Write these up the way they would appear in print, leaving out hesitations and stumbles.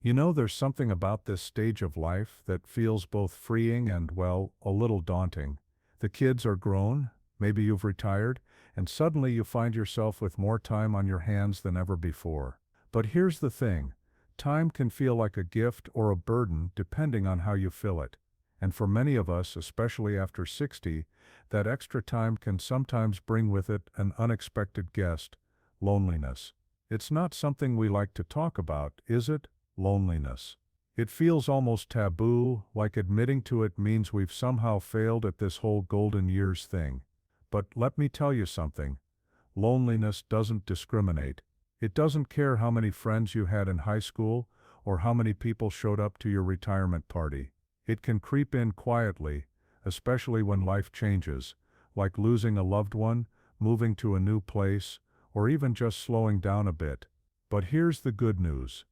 There's something about this stage of life that feels both freeing and, well, a little daunting. The kids are grown, maybe you've retired, and suddenly you find yourself with more time on your hands than ever before. But here's the thing, time can feel like a gift or a burden depending on how you fill it. And for many of us, especially after 60, that extra time can sometimes bring with it an unexpected guest: loneliness. It's not something we like to talk about, is it? Loneliness. It feels almost taboo, like admitting to it means we've somehow failed at this whole golden years thing. But let me tell you something. Loneliness doesn't discriminate. It doesn't care how many friends you had in high school or how many people showed up to your retirement party. It can creep in quietly, especially when life changes, like losing a loved one, moving to a new place, or even just slowing down a bit. But here's the good news.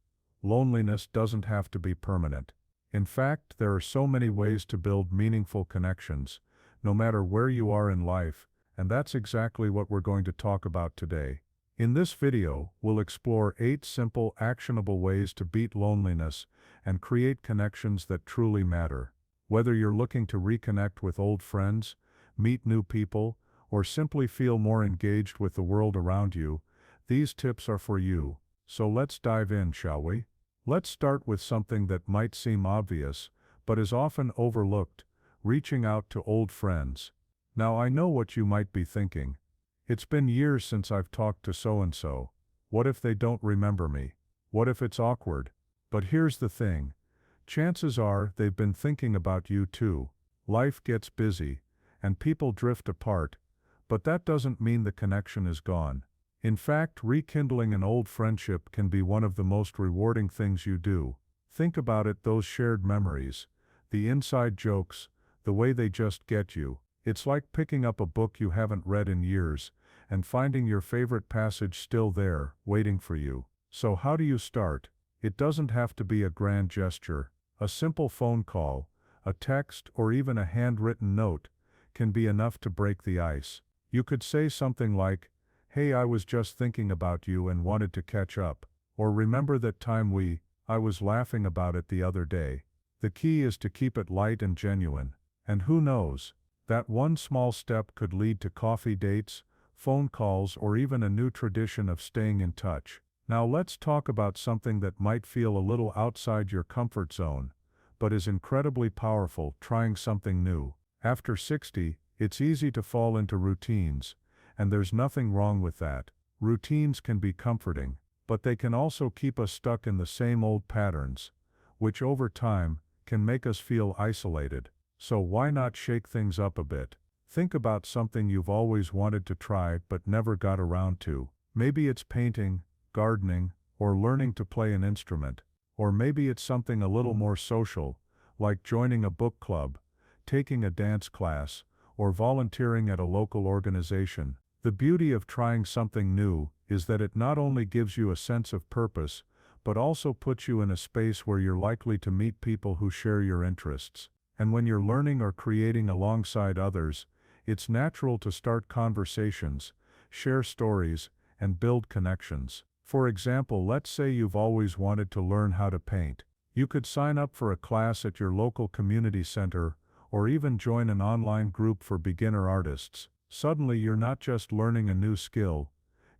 Loneliness doesn't have to be permanent. In fact, there are so many ways to build meaningful connections, no matter where you are in life, and that's exactly what we're going to talk about today. In this video, we'll explore 8 simple, actionable ways to beat loneliness and create connections that truly matter. Whether you're looking to reconnect with old friends, meet new people, or simply feel more engaged with the world around you, these tips are for you. So let's dive in, shall we? Let's start with something that might seem obvious, but is often overlooked: reaching out to old friends. Now I know what you might be thinking. It's been years since I've talked to so-and-so. What if they don't remember me? What if it's awkward? But here's the thing. Chances are they've been thinking about you too. Life gets busy, and people drift apart, but that doesn't mean the connection is gone. In fact, rekindling an old friendship can be one of the most rewarding things you do. Think about it, those shared memories, the inside jokes, the way they just get you. It's like picking up a book you haven't read in years and finding your favorite passage still there, waiting for you. So how do you start? It doesn't have to be a grand gesture. A simple phone call, a text, or even a handwritten note can be enough to break the ice. You could say something like, "Hey, I was just thinking about you and wanted to catch up," or "Remember that time I was laughing about it the other day." The key is to keep it light and genuine. And who knows, that one small step could lead to coffee dates, phone calls, or even a new tradition of staying in touch. Now let's talk about something that might feel a little outside your comfort zone, but is incredibly powerful: trying something new. After 60, it's easy to fall into routines, and there's nothing wrong with that. Routines can be comforting, but they can also keep us stuck in the same old patterns, which over time can make us feel isolated. So why not shake things up a bit? Think about something you've always wanted to try but never got around to. Maybe it's painting, gardening, or learning to play an instrument. Or maybe it's something a little more social, like joining a book club, taking a dance class, or volunteering at a local organization. The beauty of trying something new is that it not only gives you a sense of purpose, but also puts you in a space where you're likely to meet people who share your interests. And when you're learning or creating alongside others, it's natural to start conversations, share stories, and build connections. For example, let's say you've always wanted to learn how to paint. You could sign up for a class at your local community center, or even join an online group for beginner artists. Suddenly you're not just learning a new skill,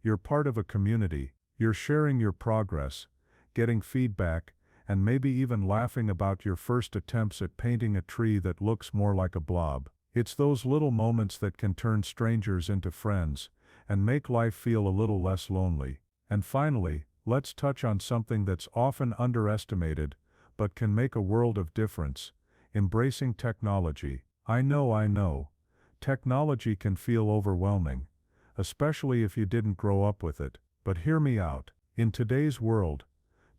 you're part of a community. You're sharing your progress, getting feedback, and maybe even laughing about your first attempts at painting a tree that looks more like a blob. It's those little moments that can turn strangers into friends and make life feel a little less lonely. And finally, let's touch on something that's often underestimated but can make a world of difference: embracing technology. I know. Technology can feel overwhelming, especially if you didn't grow up with it. But hear me out. In today's world,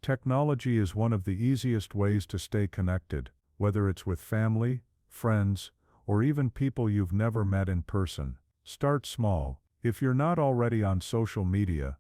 technology is one of the easiest ways to stay connected, whether it's with family, friends, or even people you've never met in person. Start small. If you're not already on social media,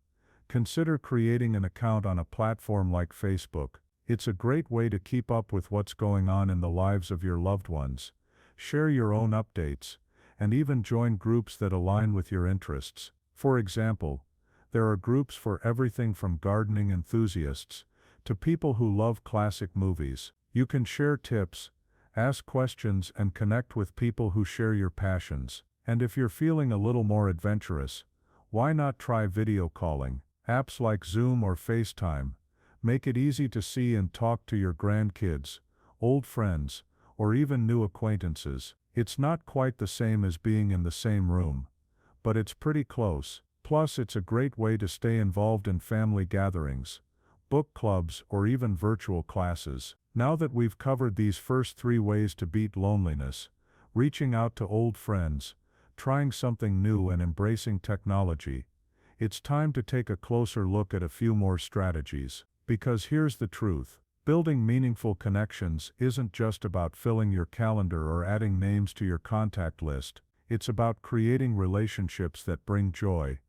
consider creating an account on a platform like Facebook. It's a great way to keep up with what's going on in the lives of your loved ones, share your own updates, and even join groups that align with your interests. For example, there are groups for everything from gardening enthusiasts To people who love classic movies, you can share tips, ask questions, and connect with people who share your passions. And if you're feeling a little more adventurous, why not try video calling? Apps like Zoom or FaceTime make it easy to see and talk to your grandkids, old friends, or even new acquaintances. It's not quite the same as being in the same room, but it's pretty close. Plus, it's a great way to stay involved in family gatherings, book clubs, or even virtual classes. Now that we've covered these first 3 ways to beat loneliness, reaching out to old friends, trying something new, and embracing technology, it's time to take a closer look at a few more strategies. Because here's the truth. Building meaningful connections isn't just about filling your calendar or adding names to your contact list. It's about creating relationships that bring joy,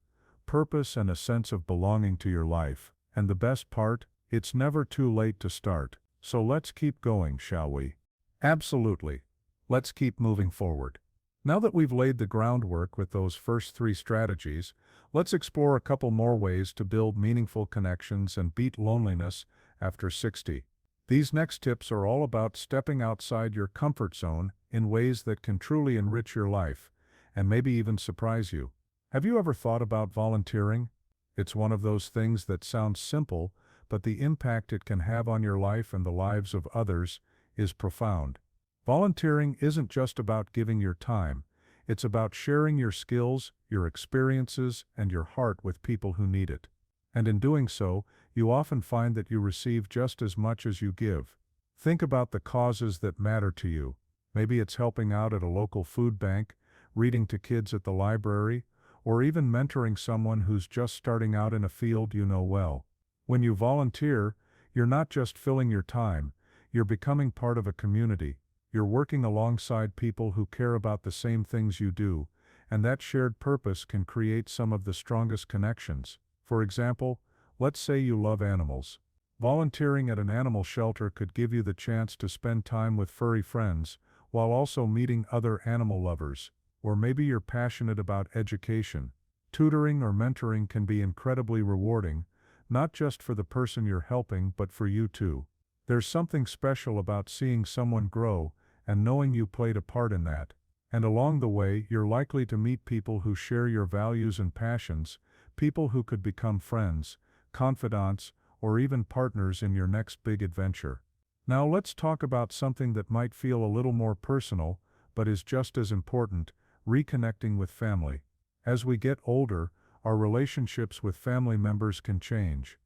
purpose, and a sense of belonging to your life. And the best part? It's never too late to start. So let's keep going, shall we? Absolutely. Let's keep moving forward. Now that we've laid the groundwork with those first 3 strategies, let's explore a couple more ways to build meaningful connections and beat loneliness after 60. These next tips are all about stepping outside your comfort zone in ways that can truly enrich your life, and maybe even surprise you. Have you ever thought about volunteering? It's one of those things that sounds simple, but the impact it can have on your life and the lives of others is profound. Volunteering isn't just about giving your time, it's about sharing your skills, your experiences, and your heart with people who need it. And in doing so, you often find that you receive just as much as you give. Think about the causes that matter to you. Maybe it's helping out at a local food bank, reading to kids at the library, or even mentoring someone who's just starting out in a field you know well. When you volunteer, you're not just filling your time, you're becoming part of a community. You're working alongside people who care about the same things you do, and that shared purpose can create some of the strongest connections. For example, let's say you love animals. Volunteering at an animal shelter could give you the chance to spend time with furry friends, while also meeting other animal lovers. Or maybe you're passionate about education. Tutoring or mentoring can be incredibly rewarding, not just for the person you're helping but for you too. There's something special about seeing someone grow and knowing you played a part in that. And along the way, you're likely to meet people who share your values and passions, people who could become friends, confidants, or even partners in your next big adventure. Now let's talk about something that might feel a little more personal, but is just as important: reconnecting with family. As we get older, our relationships with family members can change.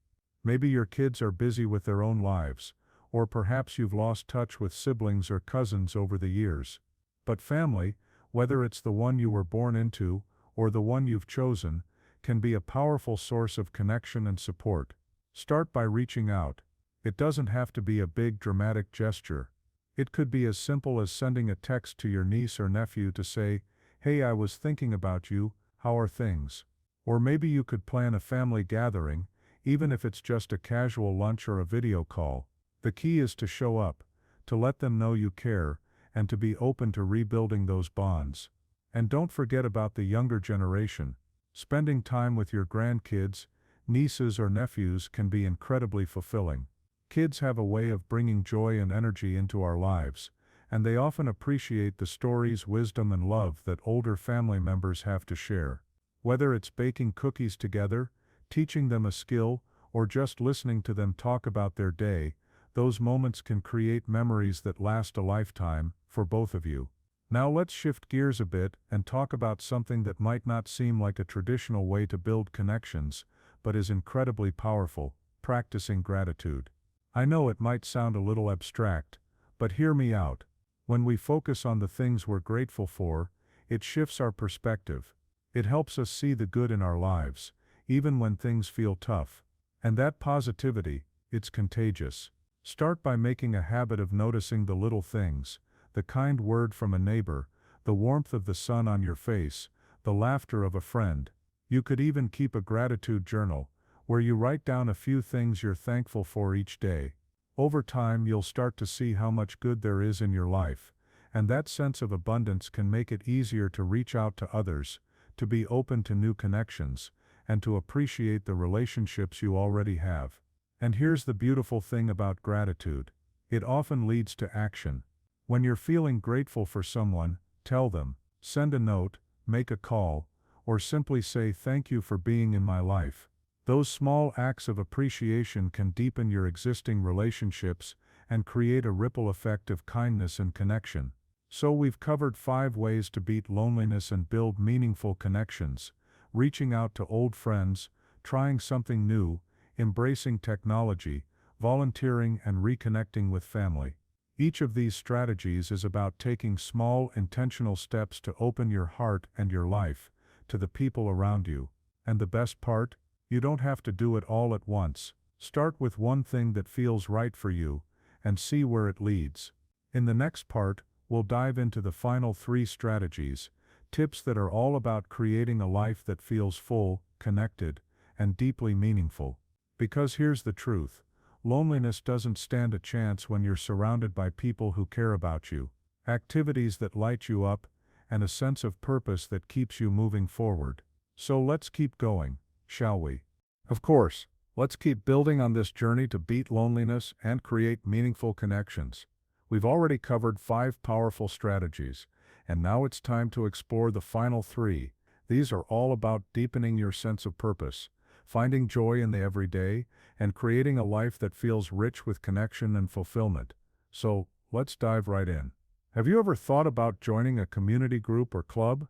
Maybe your kids are busy with their own lives, or perhaps you've lost touch with siblings or cousins over the years. But family, whether it's the one you were born into, or the one you've chosen, can be a powerful source of connection and support. Start by reaching out. It doesn't have to be a big dramatic gesture. It could be as simple as sending a text to your niece or nephew to say, "Hey, I was thinking about you, how are things?" Or maybe you could plan a family gathering, even if it's just a casual lunch or a video call. The key is to show up, to let them know you care, and to be open to rebuilding those bonds. And don't forget about the younger generation. Spending time with your grandkids, nieces, or nephews can be incredibly fulfilling. Kids have a way of bringing joy and energy into our lives, and they often appreciate the stories, wisdom, and love that older family members have to share. Whether it's baking cookies together, teaching them a skill, or just listening to them talk about their day, those moments can create memories that last a lifetime for both of you. Now let's shift gears a bit and talk about something that might not seem like a traditional way to build connections, but is incredibly powerful: practicing gratitude. I know it might sound a little abstract, but hear me out. When we focus on the things we're grateful for, it shifts our perspective. It helps us see the good in our lives, even when things feel tough. And that positivity, it's contagious. Start by making a habit of noticing the little things: the kind word from a neighbor, the warmth of the sun on your face, the laughter of a friend. You could even keep a gratitude journal, where you write down a few things you're thankful for each day. Over time, you'll start to see how much good there is in your life, and that sense of abundance can make it easier to reach out to others, to be open to new connections, and to appreciate the relationships you already have. And here's the beautiful thing about gratitude. It often leads to action. When you're feeling grateful for someone, tell them, send a note, make a call, or simply say thank you for being in my life. Those small acts of appreciation can deepen your existing relationships and create a ripple effect of kindness and connection. So we've covered 5 ways to beat loneliness and build meaningful connections: reaching out to old friends, trying something new, embracing technology, volunteering, and reconnecting with family. Each of these strategies is about taking small, intentional steps to open your heart and your life to the people around you. And the best part? You don't have to do it all at once. Start with one thing that feels right for you, and see where it leads. In the next part, we'll dive into the final 3 strategies, tips that are all about creating a life that feels full, connected, and deeply meaningful. Because here's the truth. Loneliness doesn't stand a chance when you're surrounded by people who care about you, activities that light you up, and a sense of purpose that keeps you moving forward. So let's keep going, shall we? Of course, let's keep building on this journey to beat loneliness and create meaningful connections. We've already covered 5 powerful strategies, and now it's time to explore the final 3. These are all about deepening your sense of purpose, finding joy in the everyday, and creating a life that feels rich with connection and fulfillment. So, let's dive right in. Have you ever thought about joining a community group or club?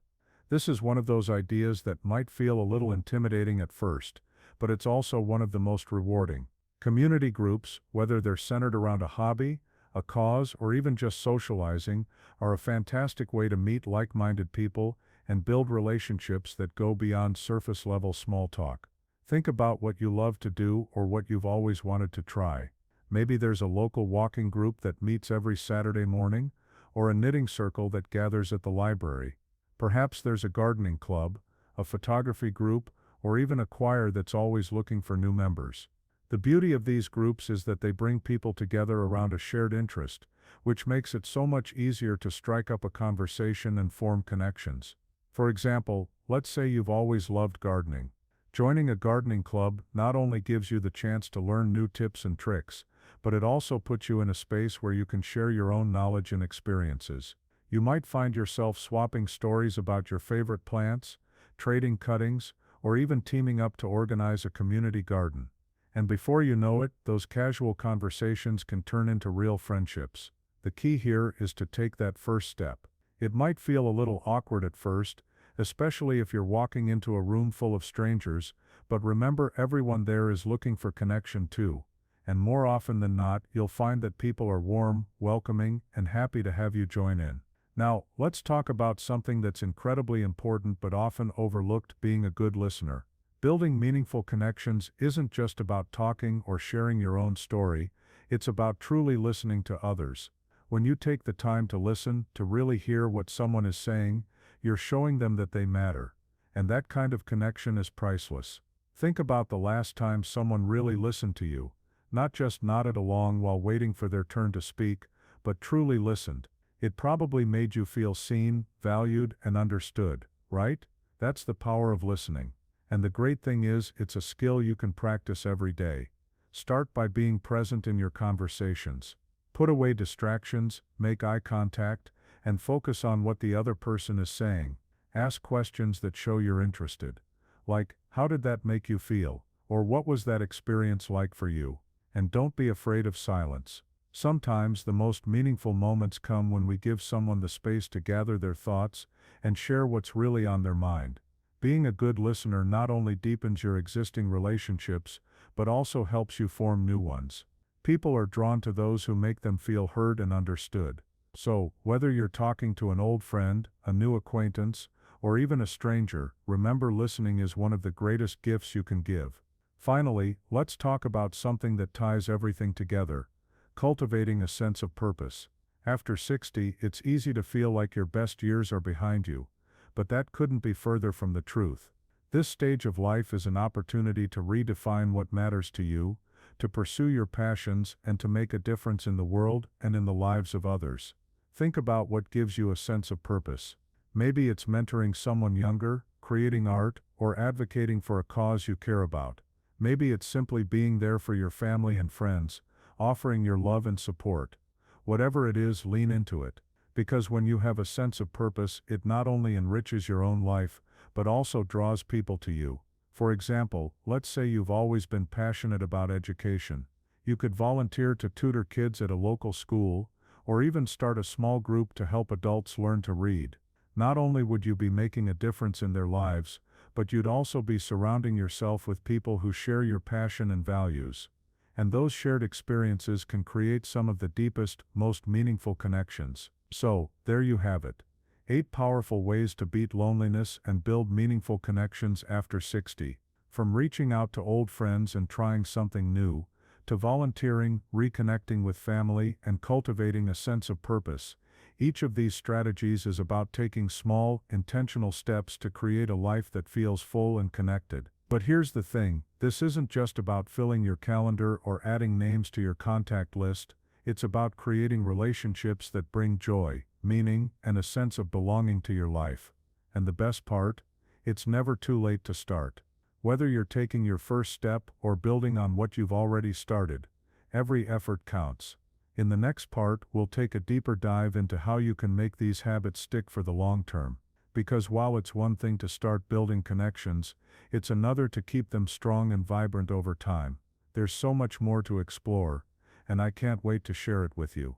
This is one of those ideas that might feel a little intimidating at first, but it's also one of the most rewarding. Community groups, whether they're centered around a hobby, a cause, or even just socializing, are a fantastic way to meet like-minded people and build relationships that go beyond surface-level small talk. Think about what you love to do or what you've always wanted to try. Maybe there's a local walking group that meets every Saturday morning, or a knitting circle that gathers at the library. Perhaps there's a gardening club, a photography group, or even a choir that's always looking for new members. The beauty of these groups is that they bring people together around a shared interest, which makes it so much easier to strike up a conversation and form connections. For example, let's say you've always loved gardening. Joining a gardening club not only gives you the chance to learn new tips and tricks, but it also puts you in a space where you can share your own knowledge and experiences. You might find yourself swapping stories about your favorite plants, trading cuttings, or even teaming up to organize a community garden. And before you know it, those casual conversations can turn into real friendships. The key here is to take that first step. It might feel a little awkward at first, especially if you're walking into a room full of strangers, but remember, everyone there is looking for connection too. And more often than not, you'll find that people are warm, welcoming, and happy to have you join in. Now, let's talk about something that's incredibly important but often overlooked: being a good listener. Building meaningful connections isn't just about talking or sharing your own story, it's about truly listening to others. When you take the time to listen, to really hear what someone is saying, you're showing them that they matter. And that kind of connection is priceless. Think about the last time someone really listened to you, not just nodded along while waiting for their turn to speak, but truly listened. It probably made you feel seen, valued, and understood, right? That's the power of listening. And the great thing is, it's a skill you can practice every day. Start by being present in your conversations. Put away distractions, make eye contact, and focus on what the other person is saying. Ask questions that show you're interested. Like, how did that make you feel? Or what was that experience like for you? And don't be afraid of silence. Sometimes the most meaningful moments come when we give someone the space to gather their thoughts and share what's really on their mind. Being a good listener not only deepens your existing relationships, but also helps you form new ones. People are drawn to those who make them feel heard and understood. So, whether you're talking to an old friend, a new acquaintance, or even a stranger, remember, listening is one of the greatest gifts you can give. Finally, let's talk about something that ties everything together: cultivating a sense of purpose. After 60, it's easy to feel like your best years are behind you, but that couldn't be further from the truth. This stage of life is an opportunity to redefine what matters to you, to pursue your passions, and to make a difference in the world and in the lives of others. Think about what gives you a sense of purpose. Maybe it's mentoring someone younger, creating art, or advocating for a cause you care about. Maybe it's simply being there for your family and friends, offering your love and support. Whatever it is, lean into it. Because when you have a sense of purpose, it not only enriches your own life, but also draws people to you. For example, let's say you've always been passionate about education. You could volunteer to tutor kids at a local school, or even start a small group to help adults learn to read. Not only would you be making a difference in their lives, but you'd also be surrounding yourself with people who share your passion and values. And those shared experiences can create some of the deepest, most meaningful connections. So, there you have it. 8 powerful ways to beat loneliness and build meaningful connections after 60. From reaching out to old friends and trying something new, to volunteering, reconnecting with family, and cultivating a sense of purpose, each of these strategies is about taking small, intentional steps to create a life that feels full and connected. But here's the thing, this isn't just about filling your calendar or adding names to your contact list, it's about creating relationships that bring joy, meaning, and a sense of belonging to your life. And the best part? It's never too late to start. Whether you're taking your first step or building on what you've already started, every effort counts. In the next part, we'll take a deeper dive into how you can make these habits stick for the long term. Because while it's one thing to start building connections, it's another to keep them strong and vibrant over time. There's so much more to explore, and I can't wait to share it with you.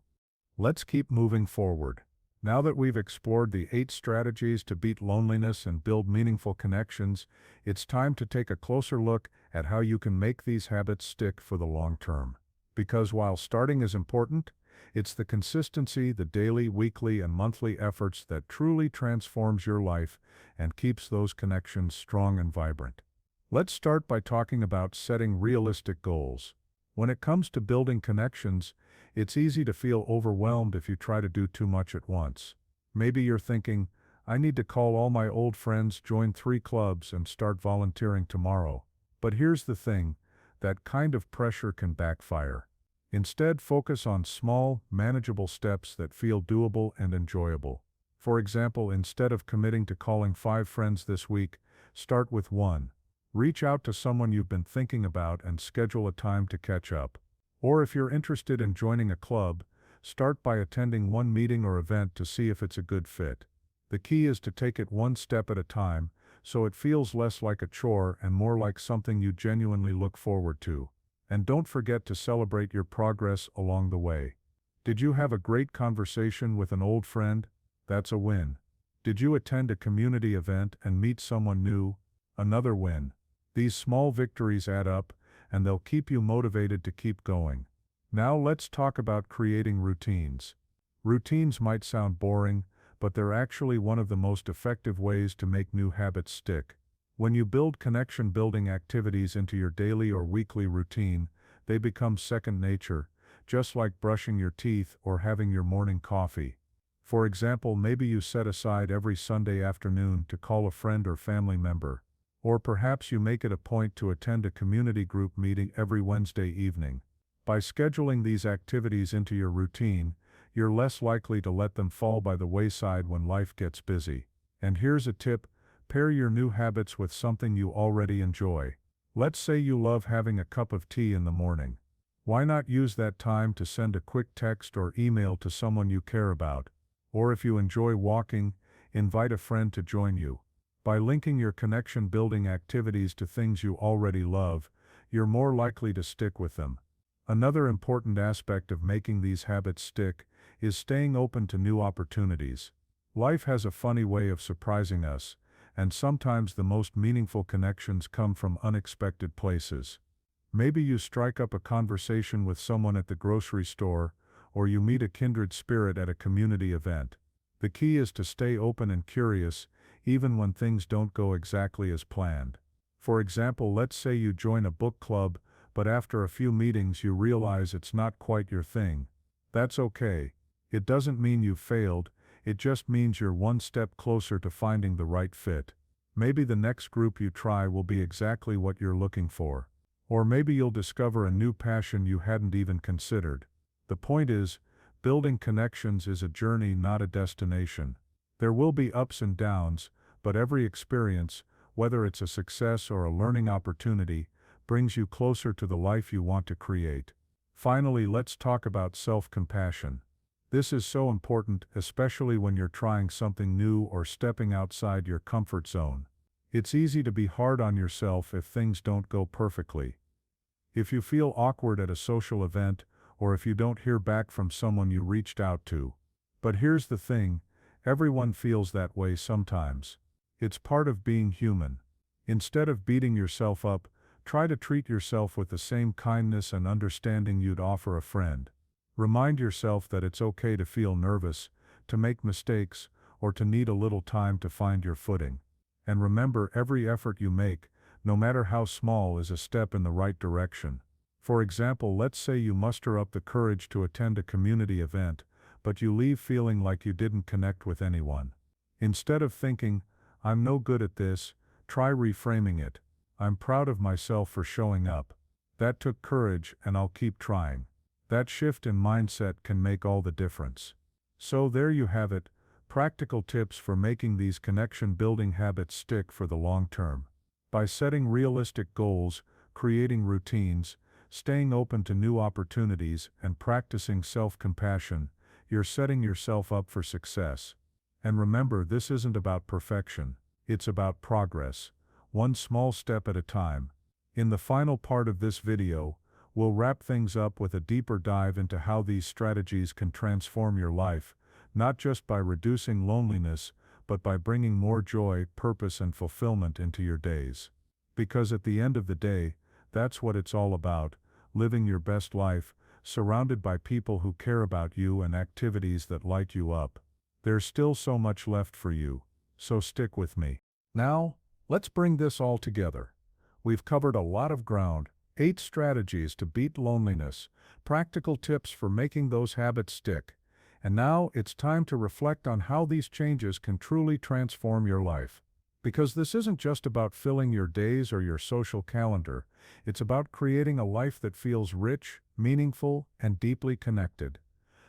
Let's keep moving forward. Now that we've explored the 8 strategies to beat loneliness and build meaningful connections, it's time to take a closer look at how you can make these habits stick for the long term. Because while starting is important, it's the consistency, the daily, weekly, and monthly efforts that truly transforms your life and keeps those connections strong and vibrant. Let's start by talking about setting realistic goals. When it comes to building connections, it's easy to feel overwhelmed if you try to do too much at once. Maybe you're thinking, I need to call all my old friends, join 3 clubs, and start volunteering tomorrow. But here's the thing, that kind of pressure can backfire. Instead, focus on small, manageable steps that feel doable and enjoyable. For example, instead of committing to calling 5 friends this week, start with 1. Reach out to someone you've been thinking about and schedule a time to catch up. Or if you're interested in joining a club, start by attending one meeting or event to see if it's a good fit. The key is to take it one step at a time, so it feels less like a chore and more like something you genuinely look forward to. And don't forget to celebrate your progress along the way. Did you have a great conversation with an old friend? That's a win. Did you attend a community event and meet someone new? Another win. These small victories add up, and they'll keep you motivated to keep going. Now let's talk about creating routines. Routines might sound boring, but they're actually one of the most effective ways to make new habits stick. When you build connection-building activities into your daily or weekly routine, they become second nature, just like brushing your teeth or having your morning coffee. For example, maybe you set aside every Sunday afternoon to call a friend or family member. Or perhaps you make it a point to attend a community group meeting every Wednesday evening. By scheduling these activities into your routine, you're less likely to let them fall by the wayside when life gets busy. And here's a tip, pair your new habits with something you already enjoy. Let's say you love having a cup of tea in the morning. Why not use that time to send a quick text or email to someone you care about? Or if you enjoy walking, invite a friend to join you. By linking your connection-building activities to things you already love, you're more likely to stick with them. Another important aspect of making these habits stick is staying open to new opportunities. Life has a funny way of surprising us, and sometimes the most meaningful connections come from unexpected places. Maybe you strike up a conversation with someone at the grocery store, or you meet a kindred spirit at a community event. The key is to stay open and curious, even when things don't go exactly as planned. For example, let's say you join a book club, but after a few meetings you realize it's not quite your thing. That's okay. It doesn't mean you've failed, it just means you're one step closer to finding the right fit. Maybe the next group you try will be exactly what you're looking for. Or maybe you'll discover a new passion you hadn't even considered. The point is, building connections is a journey, not a destination. There will be ups and downs, but every experience, whether it's a success or a learning opportunity, brings you closer to the life you want to create. Finally, let's talk about self-compassion. This is so important, especially when you're trying something new or stepping outside your comfort zone. It's easy to be hard on yourself if things don't go perfectly. If you feel awkward at a social event, or if you don't hear back from someone you reached out to. But here's the thing, everyone feels that way sometimes. It's part of being human. Instead of beating yourself up, try to treat yourself with the same kindness and understanding you'd offer a friend. Remind yourself that it's okay to feel nervous, to make mistakes, or to need a little time to find your footing. And remember, every effort you make, no matter how small, is a step in the right direction. For example, let's say you muster up the courage to attend a community event, but you leave feeling like you didn't connect with anyone. Instead of thinking, "I'm no good at this," try reframing it. "I'm proud of myself for showing up. That took courage, and I'll keep trying." That shift in mindset can make all the difference. So there you have it, practical tips for making these connection-building habits stick for the long term. By setting realistic goals, creating routines, staying open to new opportunities, and practicing self-compassion, you're setting yourself up for success. And remember, this isn't about perfection, it's about progress, one small step at a time. In the final part of this video, we'll wrap things up with a deeper dive into how these strategies can transform your life, not just by reducing loneliness, but by bringing more joy, purpose, and fulfillment into your days. Because at the end of the day, that's what it's all about, living your best life, surrounded by people who care about you and activities that light you up. There's still so much left for you, so stick with me. Now, let's bring this all together. We've covered a lot of ground, 8 strategies to beat loneliness, practical tips for making those habits stick. And now it's time to reflect on how these changes can truly transform your life. Because this isn't just about filling your days or your social calendar, it's about creating a life that feels rich, meaningful, and deeply connected.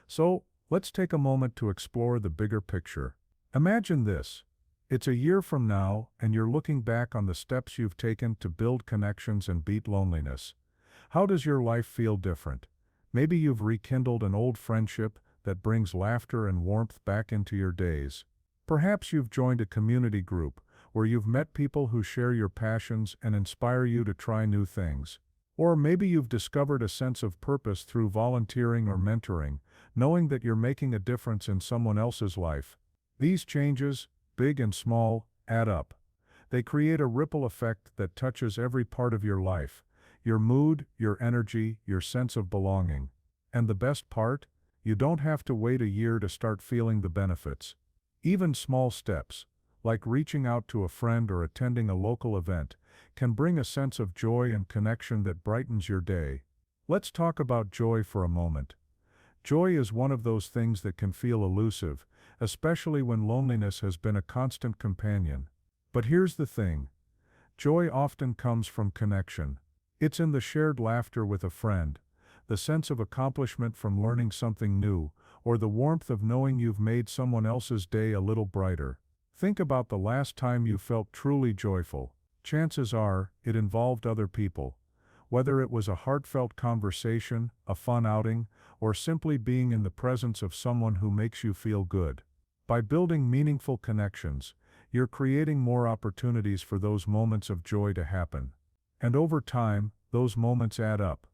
So, let's take a moment to explore the bigger picture. Imagine this. It's a year from now, and you're looking back on the steps you've taken to build connections and beat loneliness. How does your life feel different? Maybe you've rekindled an old friendship that brings laughter and warmth back into your days. Perhaps you've joined a community group where you've met people who share your passions and inspire you to try new things. Or maybe you've discovered a sense of purpose through volunteering or mentoring, knowing that you're making a difference in someone else's life. These changes, big and small, add up. They create a ripple effect that touches every part of your life, your mood, your energy, your sense of belonging. And the best part? You don't have to wait a year to start feeling the benefits. Even small steps, like reaching out to a friend or attending a local event, can bring a sense of joy and connection that brightens your day. Let's talk about joy for a moment. Joy is one of those things that can feel elusive, especially when loneliness has been a constant companion. But here's the thing. Joy often comes from connection. It's in the shared laughter with a friend, the sense of accomplishment from learning something new, or the warmth of knowing you've made someone else's day a little brighter. Think about the last time you felt truly joyful. Chances are, it involved other people. Whether it was a heartfelt conversation, a fun outing, or simply being in the presence of someone who makes you feel good. By building meaningful connections, you're creating more opportunities for those moments of joy to happen. And over time, those moments add up,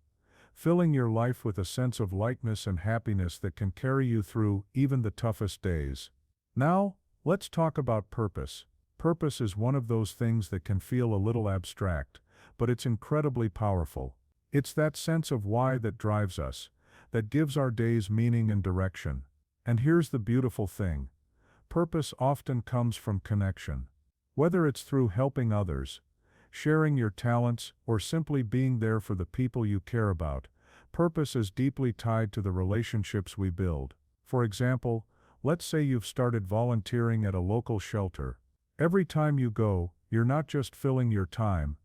filling your life with a sense of lightness and happiness that can carry you through even the toughest days. Now, let's talk about purpose. Purpose is one of those things that can feel a little abstract, but it's incredibly powerful. It's that sense of why that drives us, that gives our days meaning and direction. And here's the beautiful thing. Purpose often comes from connection. Whether it's through helping others, sharing your talents, or simply being there for the people you care about, purpose is deeply tied to the relationships we build. For example, let's say you've started volunteering at a local shelter. Every time you go, you're not just filling your time,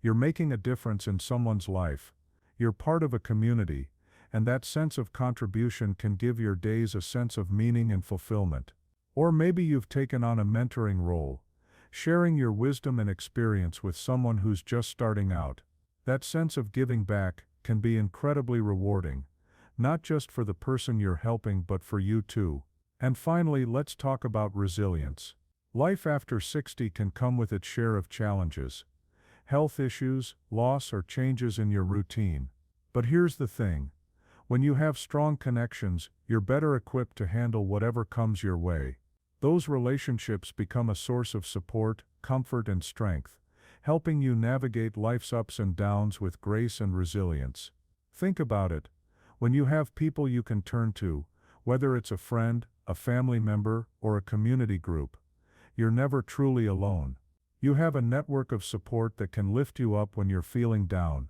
you're making a difference in someone's life. You're part of a community, and that sense of contribution can give your days a sense of meaning and fulfillment. Or maybe you've taken on a mentoring role, sharing your wisdom and experience with someone who's just starting out. That sense of giving back can be incredibly rewarding, not just for the person you're helping but for you too. And finally, let's talk about resilience. Life after 60 can come with its share of challenges, health issues, loss, or changes in your routine. But here's the thing. When you have strong connections, you're better equipped to handle whatever comes your way. Those relationships become a source of support, comfort, and strength, helping you navigate life's ups and downs with grace and resilience. Think about it. When you have people you can turn to, whether it's a friend, a family member, or a community group, you're never truly alone. You have a network of support that can lift you up when you're feeling down,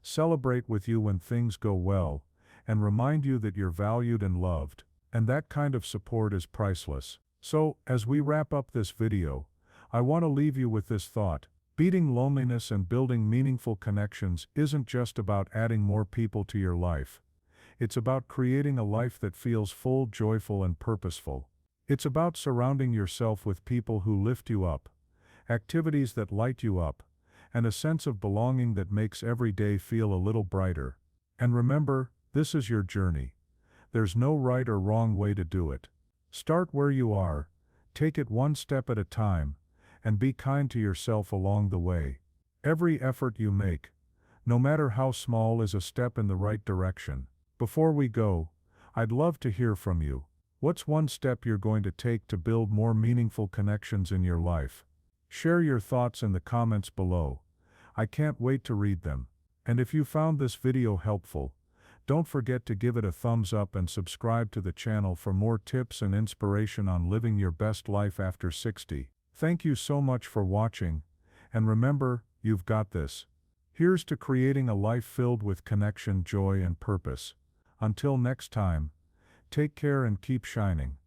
celebrate with you when things go well, and remind you that you're valued and loved, and that kind of support is priceless. So, as we wrap up this video, I want to leave you with this thought. Beating loneliness and building meaningful connections isn't just about adding more people to your life. It's about creating a life that feels full, joyful, and purposeful. It's about surrounding yourself with people who lift you up, activities that light you up, and a sense of belonging that makes every day feel a little brighter. And remember, this is your journey. There's no right or wrong way to do it. Start where you are, take it one step at a time, and be kind to yourself along the way. Every effort you make, no matter how small, is a step in the right direction. Before we go, I'd love to hear from you. What's one step you're going to take to build more meaningful connections in your life? Share your thoughts in the comments below. I can't wait to read them. And if you found this video helpful, don't forget to give it a thumbs up and subscribe to the channel for more tips and inspiration on living your best life after 60. Thank you so much for watching, and remember, you've got this. Here's to creating a life filled with connection, joy, and purpose. Until next time, take care and keep shining.